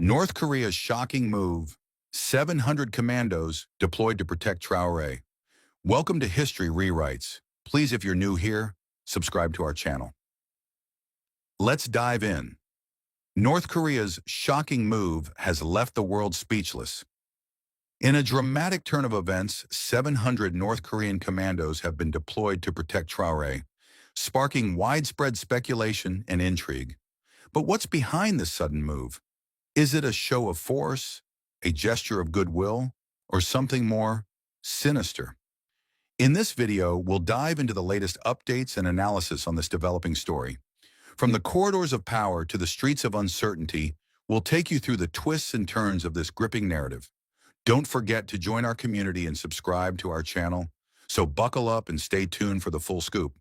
North Korea's shocking move, 700 commandos deployed to protect Traore. Welcome to History Rewrites. Please, if you're new here, subscribe to our channel. Let's dive in. North Korea's shocking move has left the world speechless. In a dramatic turn of events, 700 North Korean commandos have been deployed to protect Traore, sparking widespread speculation and intrigue. But what's behind this sudden move? Is it a show of force, a gesture of goodwill, or something more sinister? In this video, we'll dive into the latest updates and analysis on this developing story. From the corridors of power to the streets of uncertainty, we'll take you through the twists and turns of this gripping narrative. Don't forget to join our community and subscribe to our channel, so buckle up and stay tuned for the full scoop.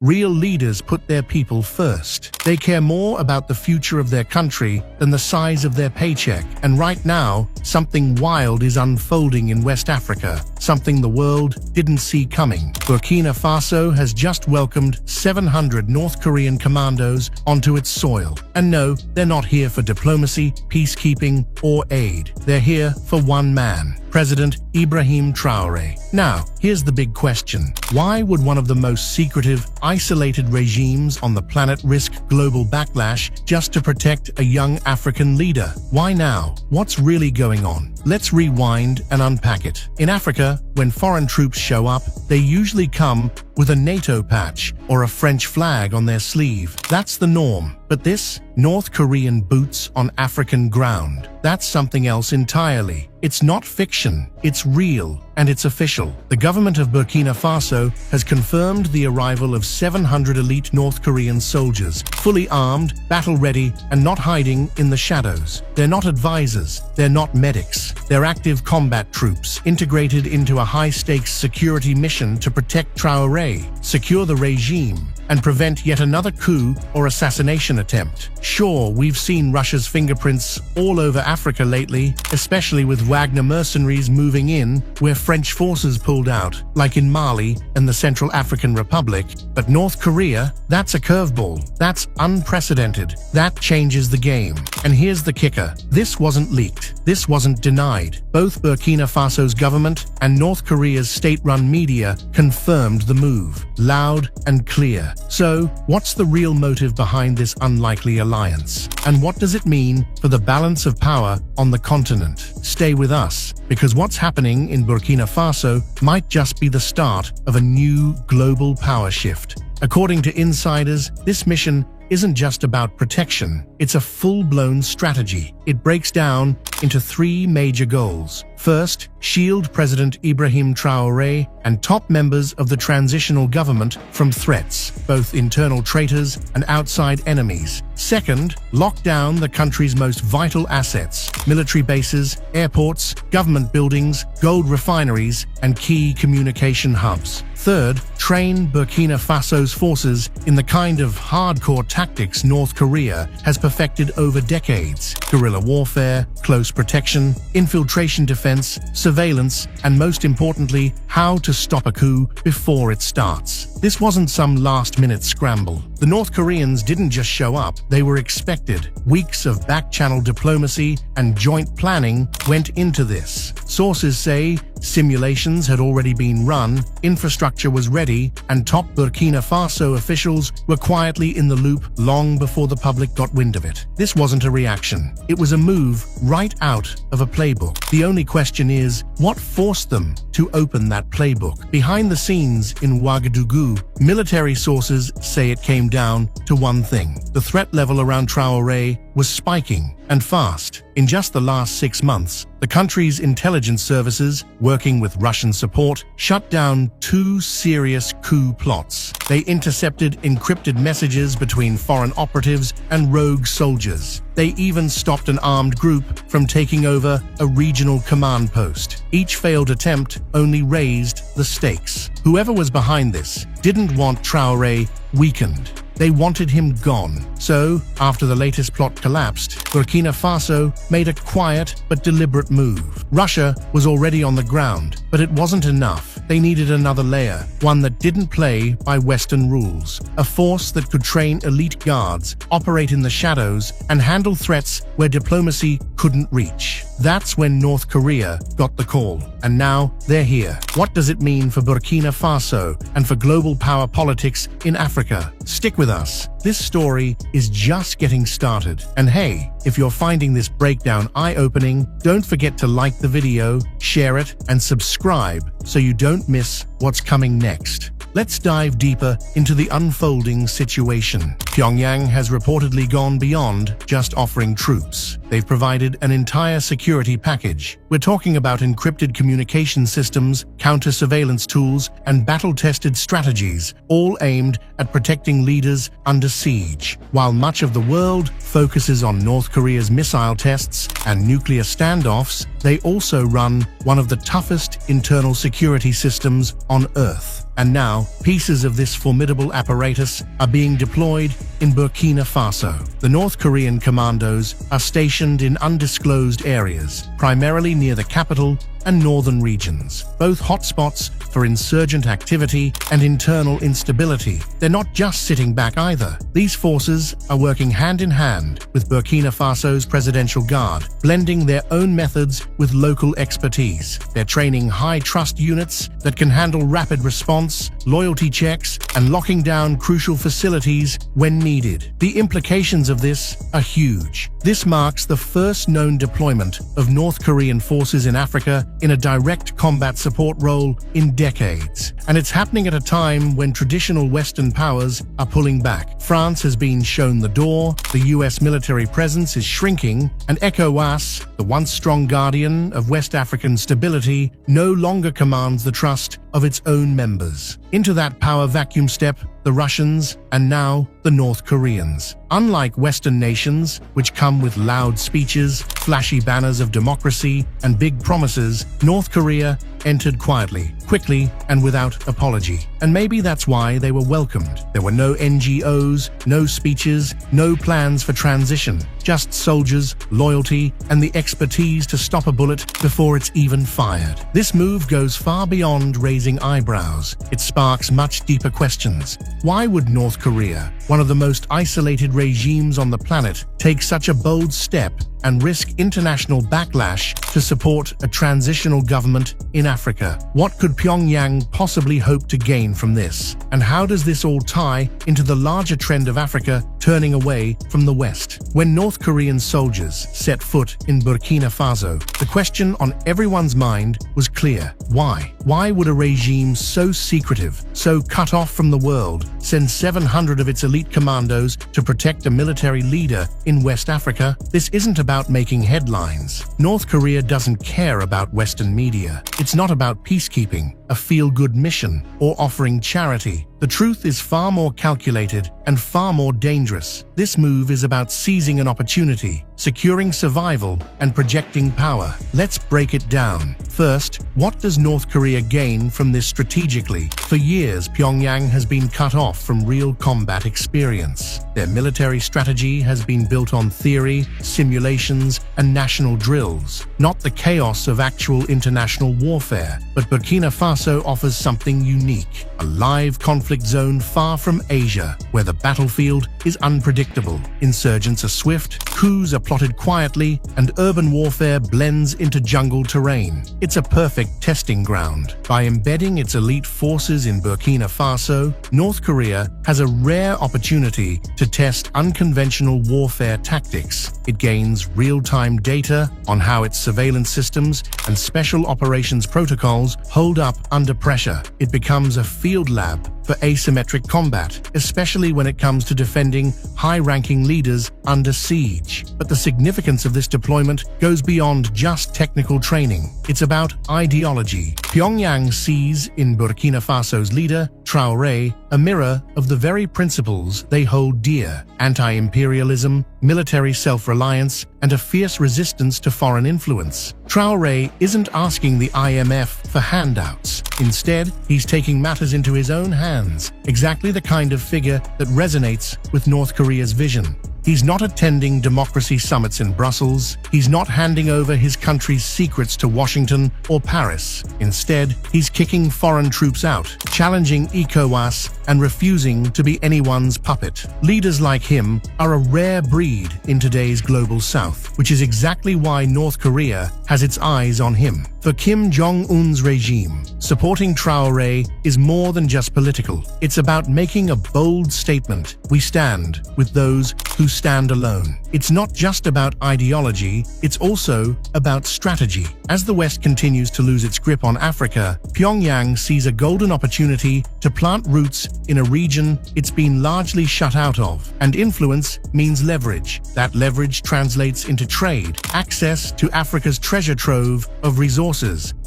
Real leaders put their people first. They care more about the future of their country than the size of their paycheck. And right now, something wild is unfolding in West Africa, something the world didn't see coming. Burkina Faso has just welcomed 700 North Korean commandos onto its soil. And no, they're not here for diplomacy, peacekeeping, or aid. They're here for one man, President Ibrahim Traore. Now, here's the big question. Why would one of the most secretive, isolated regimes on the planet risk global backlash just to protect a young African leader? Why now? What's really going on? Let's rewind and unpack it. In Africa, when foreign troops show up, they usually come with a NATO patch or a French flag on their sleeve. That's the norm. But this, North Korean boots on African ground, that's something else entirely. It's not fiction, it's real, and it's official. The government of Burkina Faso has confirmed the arrival of 700 elite North Korean soldiers, fully armed, battle-ready, and not hiding in the shadows. They're not advisors, they're not medics. They're active combat troops, integrated into a high-stakes security mission to protect Traore, secure the regime, and prevent yet another coup or assassination attempt. Sure, we've seen Russia's fingerprints all over Africa lately, especially with Wagner mercenaries moving in where French forces pulled out, like in Mali and the Central African Republic. But North Korea, that's a curveball. That's unprecedented. That changes the game. And here's the kicker. This wasn't leaked. This wasn't denied. Both Burkina Faso's government and North Korea's state-run media confirmed the move, loud and clear. So, what's the real motive behind this unlikely alliance? And what does it mean for the balance of power on the continent? Stay with us, because what's happening in Burkina Faso might just be the start of a new global power shift. According to insiders, this mission isn't just about protection, it's a full-blown strategy. It breaks down into three major goals. First, shield President Ibrahim Traore and top members of the transitional government from threats, both internal traitors and outside enemies. Second, lock down the country's most vital assets, military bases, airports, government buildings, gold refineries, and key communication hubs. Third, train Burkina Faso's forces in the kind of hardcore tactics North Korea has perfected over decades: guerrilla warfare, close protection, infiltration defense, surveillance, and most importantly, how to stop a coup before it starts. This wasn't some last-minute scramble. The North Koreans didn't just show up, they were expected. Weeks of back-channel diplomacy and joint planning went into this. Sources say simulations had already been run, infrastructure was ready, and top Burkina Faso officials were quietly in the loop long before the public got wind of it. This wasn't a reaction. It was a move right out of a playbook. The only question is, what forced them to open that playbook? Behind the scenes in Ouagadougou, military sources say it came down to one thing. The threat level around Traore was spiking, and fast. In just the last 6 months, the country's intelligence services, working with Russian support, shut down 2 serious coup plots. They intercepted encrypted messages between foreign operatives and rogue soldiers. They even stopped an armed group from taking over a regional command post. Each failed attempt only raised the stakes. Whoever was behind this didn't want Traore weakened. They wanted him gone. So, after the latest plot collapsed, Burkina Faso made a quiet but deliberate move. Russia was already on the ground, but it wasn't enough. they needed another layer, one that didn't play by Western rules, a force that could train elite guards, operate in the shadows, and handle threats where diplomacy couldn't reach. That's when North Korea got the call, and now they're here. What does it mean for Burkina Faso and for global power politics in Africa? Stick with us. This story is just getting started. And hey, if you're finding this breakdown eye-opening, don't forget to like the video, share it, and subscribe so you don't miss what's coming next. Let's dive deeper into the unfolding situation. Pyongyang has reportedly gone beyond just offering troops. They've provided an entire security package. We're talking about encrypted communication systems, counter-surveillance tools, and battle-tested strategies, all aimed at protecting leaders under siege. While much of the world focuses on North Korea's missile tests and nuclear standoffs, they also run one of the toughest internal security systems on Earth. And now, pieces of this formidable apparatus are being deployed in Burkina Faso. The North Korean commandos are stationed in undisclosed areas, primarily near the capital and northern regions, both hotspots for insurgent activity and internal instability. They're not just sitting back either. These forces are working hand in hand with Burkina Faso's Presidential Guard, blending their own methods with local expertise. They're training high-trust units that can handle rapid response, loyalty checks, and locking down crucial facilities when needed. The implications of this are huge. This marks the first known deployment of North Korean forces in Africa in a direct combat support role in decades. And it's happening at a time when traditional Western powers are pulling back. France has been shown the door, the US military presence is shrinking, and ECOWAS, the once strong guardian of West African stability, no longer commands the trust of its own members. Into that power vacuum step the Russians and now the North Koreans. Unlike Western nations, which come with loud speeches, flashy banners of democracy, and big promises, North Korea entered quietly, quickly, and without apology. And maybe that's why they were welcomed. There were no NGOs, no speeches, no plans for transition, just soldiers, loyalty, and the expertise to stop a bullet before it's even fired. This move goes far beyond raising eyebrows. It sparks much deeper questions. Why would North Korea, one of the most isolated regimes on the planet, take such a bold step and risk international backlash to support a transitional government in Africa? What could Pyongyang possibly hope to gain from this? And how does this all tie into the larger trend of Africa turning away from the West? When North Korean soldiers set foot in Burkina Faso, the question on everyone's mind was clear. Why? Why would a regime so secretive, so cut off from the world, send 700 of its elite commandos to protect a military leader in West Africa? This isn't about making headlines. North Korea doesn't care about Western media. It's not about peacekeeping, a feel-good mission, or offering charity. The truth is far more calculated and far more dangerous. This move is about seizing an opportunity, securing survival, and projecting power. Let's break it down. First, what does North Korea gain from this strategically? For years, Pyongyang has been cut off from real combat experience. Their military strategy has been built on theory, simulations, and national drills, not the chaos of actual international warfare. But Burkina Faso offers something unique, a live conflict zone far from Asia, where the battlefield is unpredictable. Insurgents are swift, coups are plotted quietly, and urban warfare blends into jungle terrain. It's a perfect testing ground. By embedding its elite forces in Burkina Faso, North Korea has a rare opportunity to test unconventional warfare tactics. It gains real-time data on how its surveillance systems and special operations protocols hold up under pressure. It becomes a field lab for asymmetric combat, especially when it comes to defending high-ranking leaders under siege. But the significance of this deployment goes beyond just technical training. It's about ideology. Pyongyang sees in Burkina Faso's leader, Traoré, a mirror of the very principles they hold dear: anti-imperialism, military self-reliance, and a fierce resistance to foreign influence. Traoré isn't asking the IMF for handouts. Instead, he's taking matters into his own hands, exactly the kind of figure that resonates with North Korea's vision. He's not attending democracy summits in Brussels. He's not handing over his country's secrets to Washington or Paris. Instead, he's kicking foreign troops out, challenging ECOWAS, and refusing to be anyone's puppet. Leaders like him are a rare breed in today's global south, which is exactly why North Korea has its eyes on him. For Kim Jong-un's regime, supporting Traoré is more than just political. It's about making a bold statement. We stand with those who stand alone. It's not just about ideology, it's also about strategy. As the West continues to lose its grip on Africa, Pyongyang sees a golden opportunity to plant roots in a region it's been largely shut out of. And influence means leverage. That leverage translates into trade, access to Africa's treasure trove of resources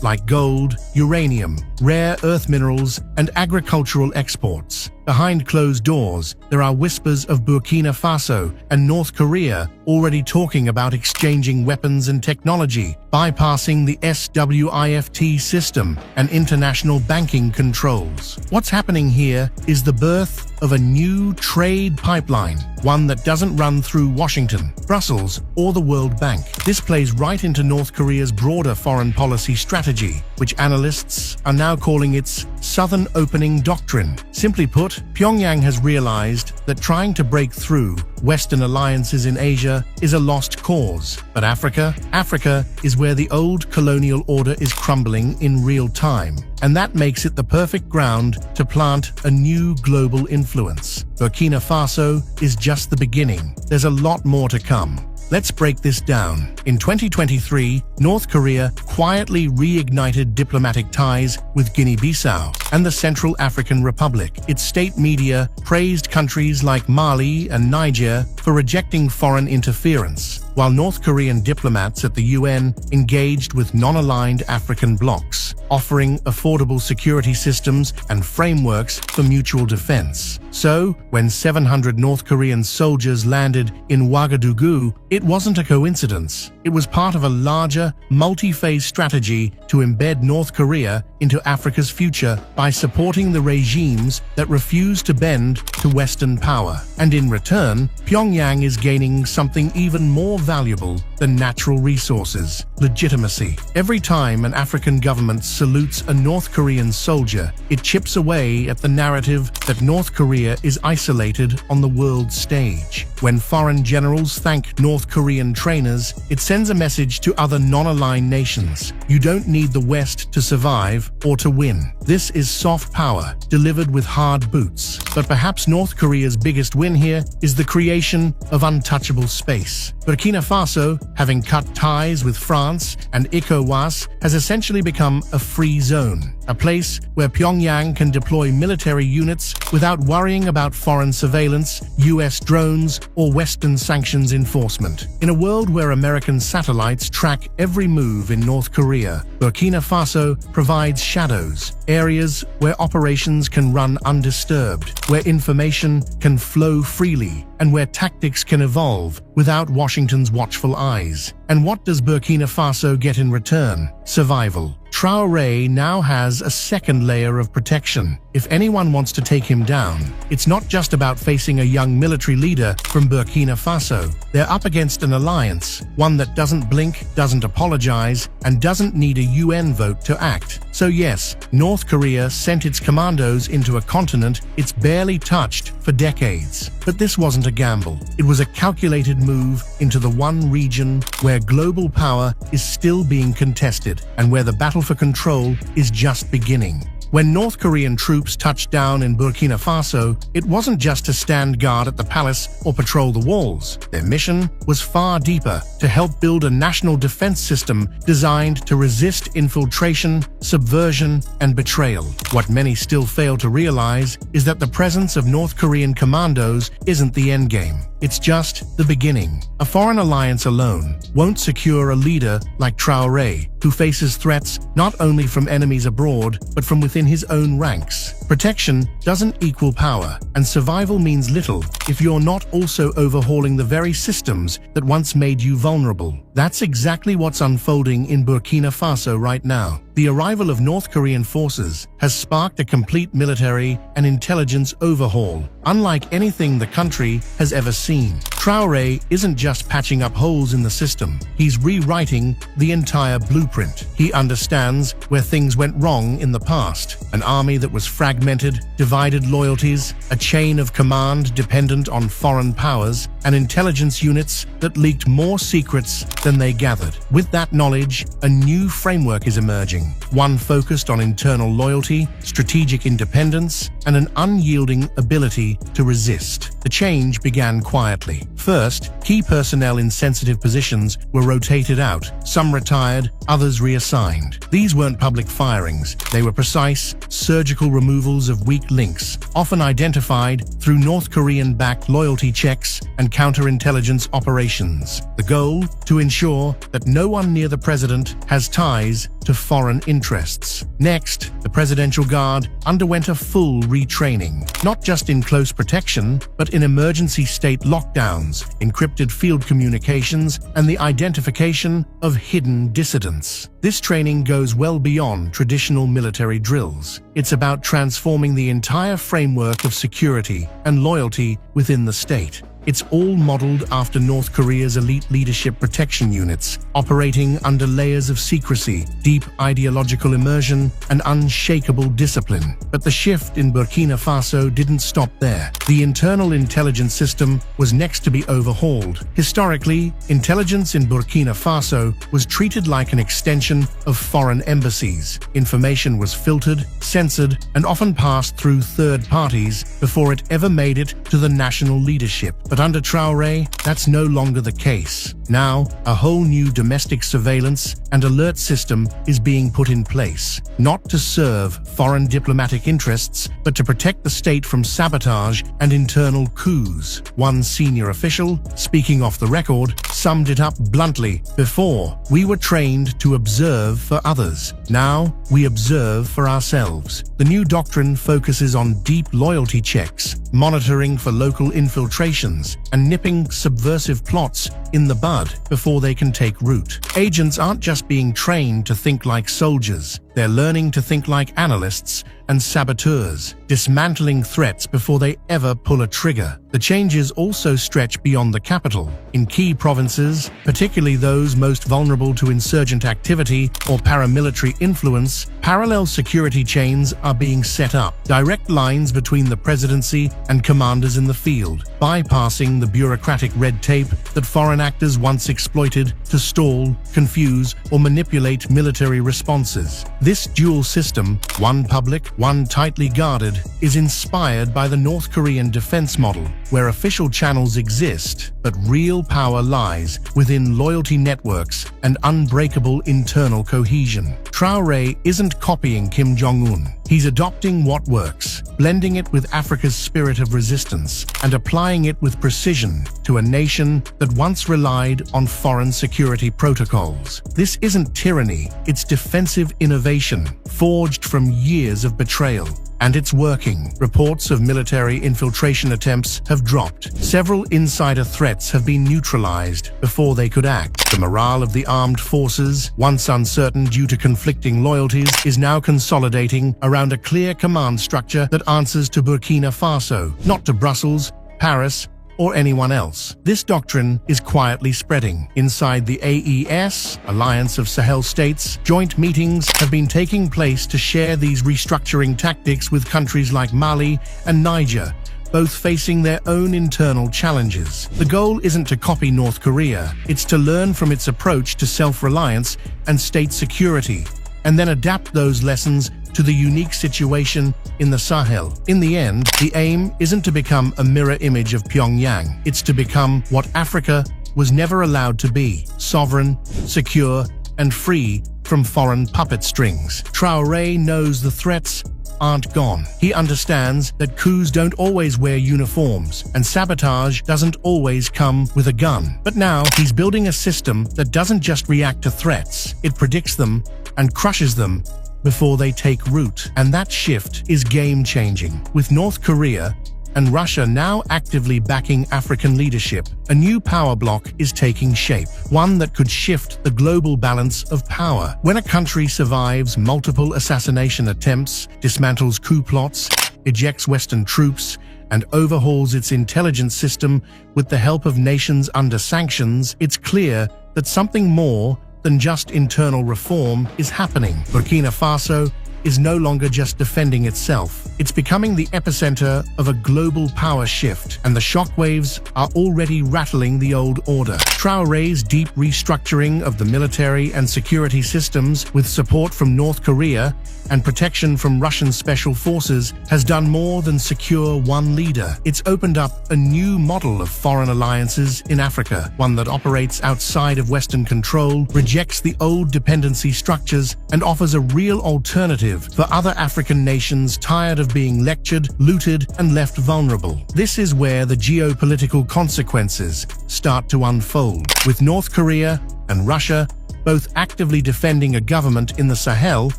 like gold, uranium, rare earth minerals, and agricultural exports. Behind closed doors, there are whispers of Burkina Faso and North Korea already talking about exchanging weapons and technology, bypassing the SWIFT system and international banking controls. What's happening here is the birth of a new trade pipeline, one that doesn't run through Washington, Brussels, or the World Bank. This plays right into North Korea's broader foreign policy strategy, which analysts are now calling its Southern Opening Doctrine. Simply put, Pyongyang has realized that trying to break through Western alliances in Asia is a lost cause. But Africa is where the old colonial order is crumbling in real time. And that makes it the perfect ground to plant a new global influence. Burkina Faso is just the beginning. There's a lot more to come. Let's break this down. In 2023, North Korea quietly reignited diplomatic ties with Guinea-Bissau and the Central African Republic. Its state media praised countries like Mali and Niger for rejecting foreign interference, while North Korean diplomats at the UN engaged with non-aligned African blocs, offering affordable security systems and frameworks for mutual defense. So, when 700 North Korean soldiers landed in Ouagadougou, it wasn't a coincidence. It was part of a larger, multi-phase strategy to embed North Korea into Africa's future by supporting the regimes that refuse to bend to Western power. And in return, Pyongyang is gaining something even more valuable than natural resources: legitimacy. Every time an African government salutes a North Korean soldier, it chips away at the narrative that North Korea is isolated on the world stage. When foreign generals thank North Korean trainers, it sends a message to other non-aligned nations: you don't need the West to survive or to win. This is soft power, delivered with hard boots. But perhaps North Korea's biggest win here is the creation of untouchable space. Burkina Faso, having cut ties with France and ECOWAS, has essentially become a free zone, a place where Pyongyang can deploy military units without worrying about foreign surveillance, US drones, or Western sanctions enforcement. In a world where American satellites track every move in North Korea, Burkina Faso provides shadows, areas where operations can run undisturbed, where information can flow freely, and where tactics can evolve without Washington's watchful eyes. And what does Burkina Faso get in return? Survival. Traoré now has a second layer of protection. If anyone wants to take him down, it's not just about facing a young military leader from Burkina Faso. They're up against an alliance, one that doesn't blink, doesn't apologize, and doesn't need a UN vote to act. So yes, North Korea sent its commandos into a continent it's barely touched for decades. But this wasn't a gamble. It was a calculated move into the one region where global power is still being contested and where the battle for control is just beginning. When North Korean troops touched down in Burkina Faso, it wasn't just to stand guard at the palace or patrol the walls. Their mission was far deeper: to help build a national defense system designed to resist infiltration, subversion, and betrayal. What many still fail to realize is that the presence of North Korean commandos isn't the endgame. It's just the beginning. A foreign alliance alone won't secure a leader like Traoré, who faces threats not only from enemies abroad, but from within his own ranks. Protection doesn't equal power, and survival means little if you're not also overhauling the very systems that once made you vulnerable. That's exactly what's unfolding in Burkina Faso right now. the arrival of North Korean forces has sparked a complete military and intelligence overhaul, unlike anything the country has ever seen. Traoré isn't just patching up holes in the system, he's rewriting the entire blueprint. He understands where things went wrong in the past: an army that was fragmented, divided loyalties, a chain of command dependent on foreign powers, and intelligence units that leaked more secrets than they gathered. With that knowledge, a new framework is emerging, one focused on internal loyalty, strategic independence, and an unyielding ability to resist. The change began quietly. First, key personnel in sensitive positions were rotated out. Some retired, others reassigned. These weren't public firings. They were precise, surgical removals of weak links, often identified through North Korean-backed loyalty checks and counterintelligence operations. The goal? To ensure that no one near the president has ties to foreign interests. Next, the Presidential Guard underwent a full retraining, not just in close protection, but in emergency state lockdowns, encrypted field communications, and the identification of hidden dissidents. This training goes well beyond traditional military drills. It's about transforming the entire framework of security and loyalty within the state. It's all modeled after North Korea's elite leadership protection units, operating under layers of secrecy, deep ideological immersion, and unshakable discipline. But the shift in Burkina Faso didn't stop there. The internal intelligence system was next to be overhauled. Historically, intelligence in Burkina Faso was treated like an extension of foreign embassies. Information was filtered, censored, and often passed through third parties before it ever made it to the national leadership. But under Traoré, that's no longer the case. Now, a whole new domestic surveillance and alert system is being put in place, not to serve foreign diplomatic interests, but to protect the state from sabotage and internal coups. One senior official, speaking off the record, summed it up bluntly: "Before, we were trained to observe for others. Now, we observe for ourselves." The new doctrine focuses on deep loyalty checks, monitoring for local infiltrations, and nipping subversive plots in the bud before they can take root. Agents aren't just being trained to think like soldiers. They're learning to think like analysts and saboteurs, dismantling threats before they ever pull a trigger. The changes also stretch beyond the capital. In key provinces, particularly those most vulnerable to insurgent activity or paramilitary influence, parallel security chains are being set up, direct lines between the presidency and commanders in the field, bypassing the bureaucratic red tape that foreign actors once exploited to stall, confuse, or manipulate military responses. This dual system, one public, one tightly guarded, is inspired by the North Korean defense model, where official channels exist, but real power lies within loyalty networks and unbreakable internal cohesion. Traoré isn't copying Kim Jong-un. He's adopting what works, blending it with Africa's spirit of resistance, and applying it with precision to a nation that once relied on foreign security protocols. This isn't tyranny, it's defensive innovation, forged from years of betrayal. And it's working. Reports of military infiltration attempts have dropped. Several insider threats have been neutralized before they could act. The morale of the armed forces, once uncertain due to conflicting loyalties, is now consolidating around a clear command structure that answers to Burkina Faso, not to Brussels, Paris, or anyone else. This doctrine is quietly spreading. Inside the AES, Alliance of Sahel States, joint meetings have been taking place to share these restructuring tactics with countries like Mali and Niger, both facing their own internal challenges. The goal isn't to copy North Korea, it's to learn from its approach to self-reliance and state security, and then adapt those lessons to the unique situation in the Sahel. In the end, the aim isn't to become a mirror image of Pyongyang. It's to become what Africa was never allowed to be: sovereign, secure, and free from foreign puppet strings. Traoré knows the threats aren't gone. He understands that coups don't always wear uniforms, and sabotage doesn't always come with a gun. But now, he's building a system that doesn't just react to threats, it predicts them and crushes them before they take root. And that shift is game-changing. With North Korea and Russia now actively backing African leadership, a new power bloc is taking shape, one that could shift the global balance of power. When a country survives multiple assassination attempts, dismantles coup plots, ejects Western troops, and overhauls its intelligence system with the help of nations under sanctions, it's clear that something more than just internal reform is happening. Burkina Faso is no longer just defending itself. It's becoming the epicenter of a global power shift, and the shockwaves are already rattling the old order. Traoré's deep restructuring of the military and security systems, with support from North Korea and protection from Russian special forces, has done more than secure one leader. It's opened up a new model of foreign alliances in Africa, one that operates outside of Western control, rejects the old dependency structures, and offers a real alternative for other African nations tired of being lectured, looted, and left vulnerable. This is where the geopolitical consequences start to unfold, with North Korea and Russia both actively defending a government in the Sahel,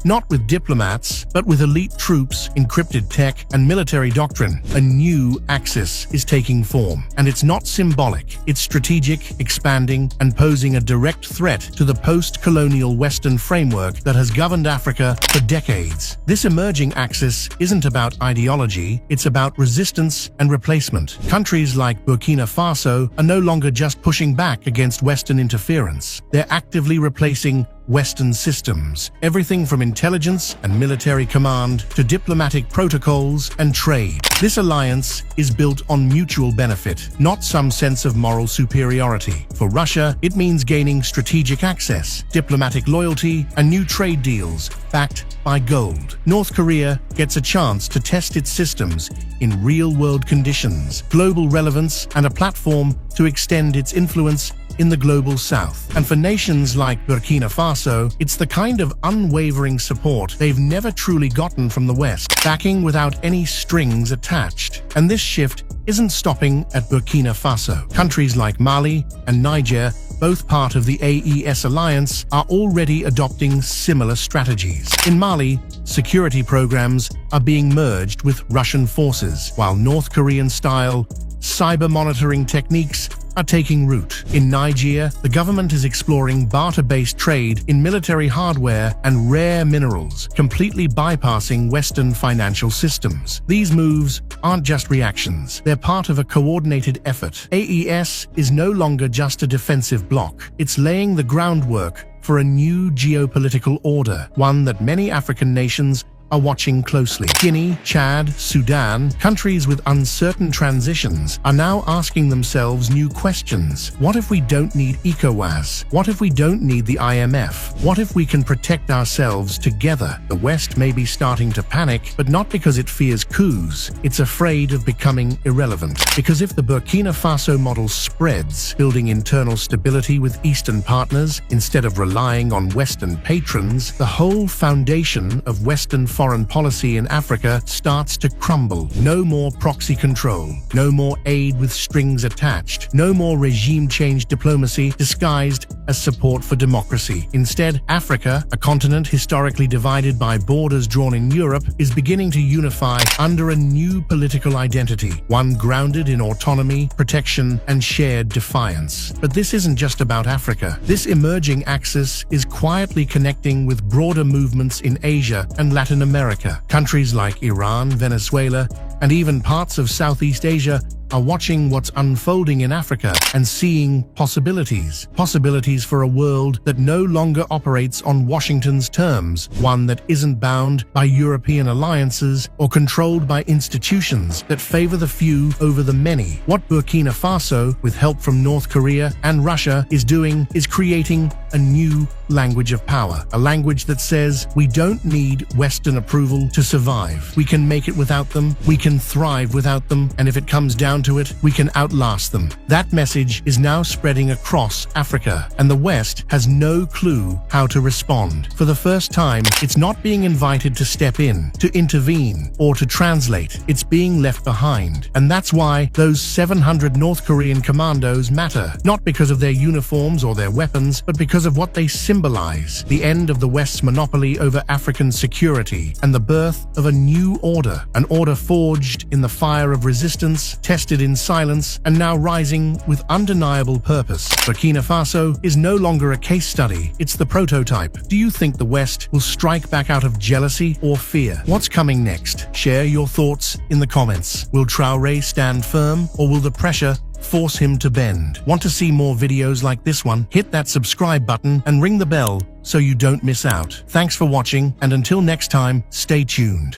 not with diplomats, but with elite troops, encrypted tech, and military doctrine. A new axis is taking form, and it's not symbolic. It's strategic, expanding, and posing a direct threat to the post-colonial Western framework that has governed Africa for decades. This emerging axis isn't about ideology, it's about resistance and replacement. Countries like Burkina Faso are no longer just pushing back against Western interference. They're actively replacing Western systems, everything from intelligence and military command to diplomatic protocols and trade. This alliance is built on mutual benefit, not some sense of moral superiority. For Russia, it means gaining strategic access, diplomatic loyalty, and new trade deals backed by gold. North Korea gets a chance to test its systems in real-world conditions, global relevance, and a platform to extend its influence in the global south. And for nations like Burkina Faso, it's the kind of unwavering support they've never truly gotten from the West, backing without any strings attached. And this shift isn't stopping at Burkina Faso. Countries like Mali and Niger, both part of the AES alliance, are already adopting similar strategies. In Mali, security programs are being merged with Russian forces, while North Korean-style cyber monitoring techniques are taking root. In Nigeria, the government is exploring barter-based trade in military hardware and rare minerals, completely bypassing Western financial systems. These moves aren't just reactions, they're part of a coordinated effort. AES is no longer just a defensive bloc, it's laying the groundwork for a new geopolitical order, one that many African nations are watching closely. Guinea, Chad, Sudan, countries with uncertain transitions, are now asking themselves new questions. What if we don't need ECOWAS? What if we don't need the IMF? What if we can protect ourselves together? The West may be starting to panic, but not because it fears coups. It's afraid of becoming irrelevant. Because if the Burkina Faso model spreads, building internal stability with Eastern partners instead of relying on Western patrons, the whole foundation of Western foreign policy in Africa starts to crumble. No more proxy control, no more aid with strings attached, no more regime change diplomacy disguised as support for democracy. Instead, Africa, a continent historically divided by borders drawn in Europe, is beginning to unify under a new political identity, one grounded in autonomy, protection, and shared defiance. But this isn't just about Africa. This emerging axis is quietly connecting with broader movements in Asia and Latin America. Countries like Iran, Venezuela, and even parts of Southeast Asia are watching what's unfolding in Africa and seeing possibilities. Possibilities for a world that no longer operates on Washington's terms, one that isn't bound by European alliances or controlled by institutions that favor the few over the many. What Burkina Faso, with help from North Korea and Russia, is doing is creating a new language of power, a language that says we don't need Western approval to survive. We can make it without them, we can thrive without them, and if it comes down down to it, we can outlast them. That message is now spreading across Africa, and the West has no clue how to respond. For the first time, it's not being invited to step in, to intervene, or to translate. It's being left behind. And that's why those 700 North Korean commandos matter, not because of their uniforms or their weapons, but because of what they symbolize: the end of the West's monopoly over African security and the birth of a new order, an order forged in the fire of resistance, tested in silence, and now rising with undeniable purpose. Burkina Faso is no longer a case study, it's the prototype. Do you think the West will strike back out of jealousy or fear? What's coming next? Share your thoughts in the comments. Will Traoré stand firm, or will the pressure force him to bend? Want to see more videos like this one? Hit that subscribe button and ring the bell so you don't miss out. Thanks for watching, and until next time, stay tuned.